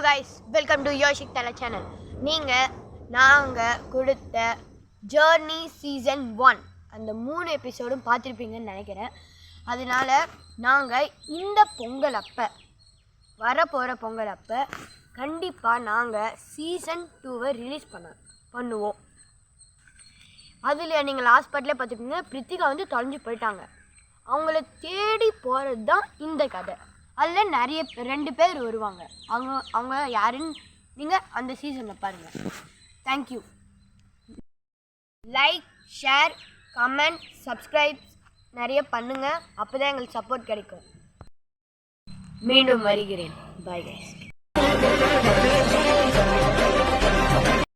guys, welcome to Yoshik Tala channel. நாங்கள் கொடுத்த journey season 1 அந்த 3 எபிசோடும் பார்த்துருப்பீங்கன்னு நினைக்கிறேன். அதனால நாங்கள் இந்த பொங்கல் அப்போ வரப்போகிற பொங்கல் அப்போ கண்டிப்பாக நாங்கள் சீசன் 2 ரிலீஸ் பண்ணுவோம். அதில் நீங்கள் லாஸ்ட் பார்ட்டில் பார்த்துருப்பீங்க, பிரித்திகா வந்து தொலைஞ்சு போயிட்டாங்க. அவங்கள தேடி போகிறது தான் இந்த கதை. அதில் நிறைய 2 பேர் வருவாங்க. அவங்க யாருன்னு நீங்கள் அந்த சீசனில் பாருங்கள். Thank you. Like, share, comment, subscribe நிறைய பண்ணுங்கள். அப்போ தான் எங்களுக்கு சப்போர்ட் கிடைக்கும். மீண்டும் வருகிறேன். Bye guys.